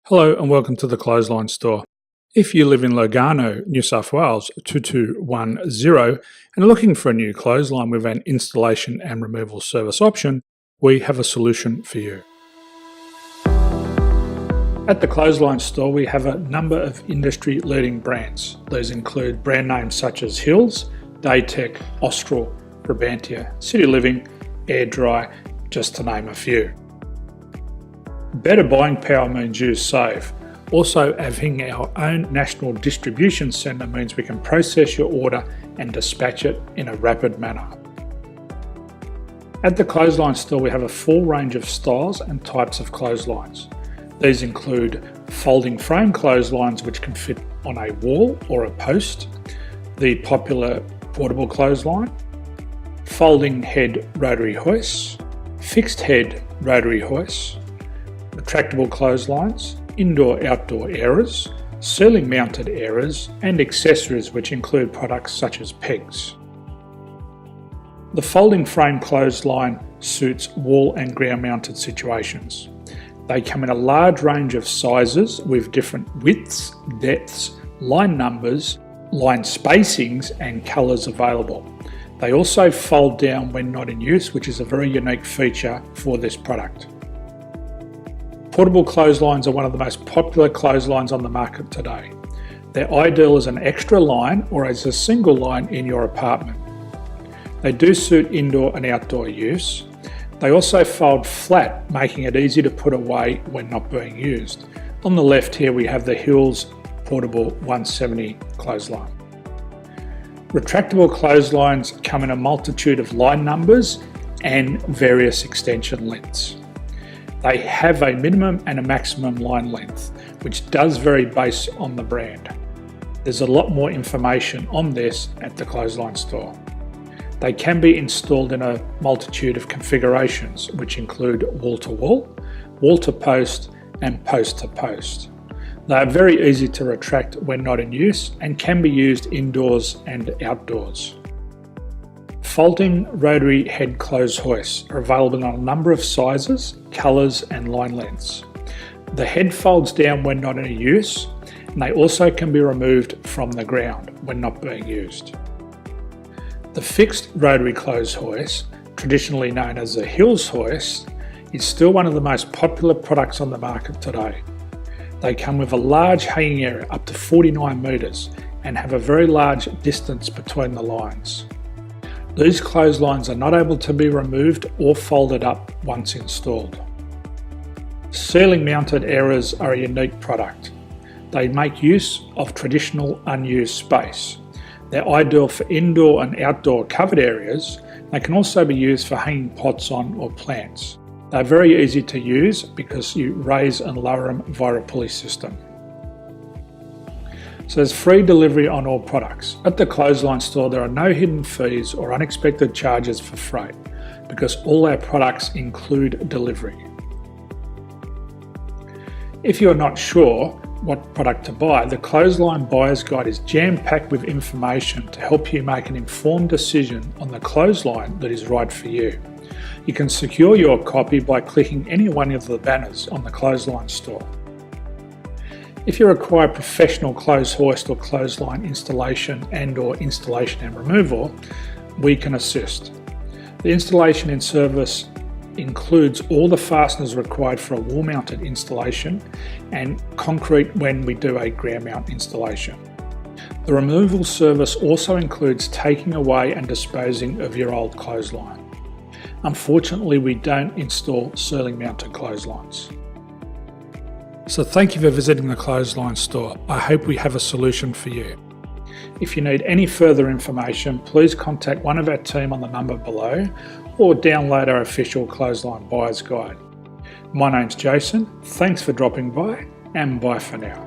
Hello and welcome to the Clothesline Store. If you live in Lugarno, New South Wales 2210 and are looking for a new clothesline with an installation and removal service option, we have a solution for you. At the Clothesline Store we have a number of industry-leading brands. These include brand names such as Hills, Daytech, Austral, Brabantia, City Living, Air Dry, just to name a few. Better buying power means you save. Also, having our own national distribution centre means we can process your order and dispatch it in a rapid manner. At the Clothesline Store we have a full range of styles and types of clotheslines. These include folding frame clotheslines which can fit on a wall or a post, the popular portable clothesline, folding head rotary hoists, fixed head rotary hoists, retractable clotheslines, indoor-outdoor airers, ceiling mounted airers and accessories which include products such as pegs. The folding frame clothesline suits wall and ground mounted situations. They come in a large range of sizes with different widths, depths, line numbers, line spacings and colours available. They also fold down when not in use, which is a very unique feature for this product. Portable clotheslines are one of the most popular clotheslines on the market today. They're ideal as an extra line or as a single line in your apartment. They do suit indoor and outdoor use. They also fold flat, making it easy to put away when not being used. On the left here we have the Hills Portable 170 clothesline. Retractable clotheslines come in a multitude of line numbers and various extension lengths. They have a minimum and a maximum line length, which does vary based on the brand. There's a lot more information on this at the Clothesline Store. They can be installed in a multitude of configurations, which include wall-to-wall, wall-to-post and post-to-post. They are very easy to retract when not in use and can be used indoors and outdoors. Folding rotary head clothes hoists are available in a number of sizes, colours and line lengths. The head folds down when not in use, and they also can be removed from the ground when not being used. The fixed rotary clothes hoist, traditionally known as the Hills hoist, is still one of the most popular products on the market today. They come with a large hanging area up to 49 metres and have a very large distance between the lines. These clotheslines are not able to be removed or folded up once installed. Ceiling mounted airers are a unique product. They make use of traditional unused space. They're ideal for indoor and outdoor covered areas. They can also be used for hanging pots on or plants. They're very easy to use because you raise and lower them via a pulley system. So there's free delivery on all products. At the Clothesline Store there are no hidden fees or unexpected charges for freight because all our products include delivery. If you're not sure what product to buy, the Clothesline Buyer's Guide is jam-packed with information to help you make an informed decision on the clothesline that is right for you. You can secure your copy by clicking any one of the banners on the Clothesline Store. If you require professional clothes hoist or clothesline installation and/or installation and removal, we can assist. The installation and service includes all the fasteners required for a wall-mounted installation and concrete when we do a ground mount installation. The removal service also includes taking away and disposing of your old clothesline. Unfortunately, we don't install ceiling mounted clotheslines. So thank you for visiting the Clothesline Store. I hope we have a solution for you. If you need any further information, please contact one of our team on the number below or download our official Clothesline Buyer's Guide. My name's Jason, thanks for dropping by and bye for now.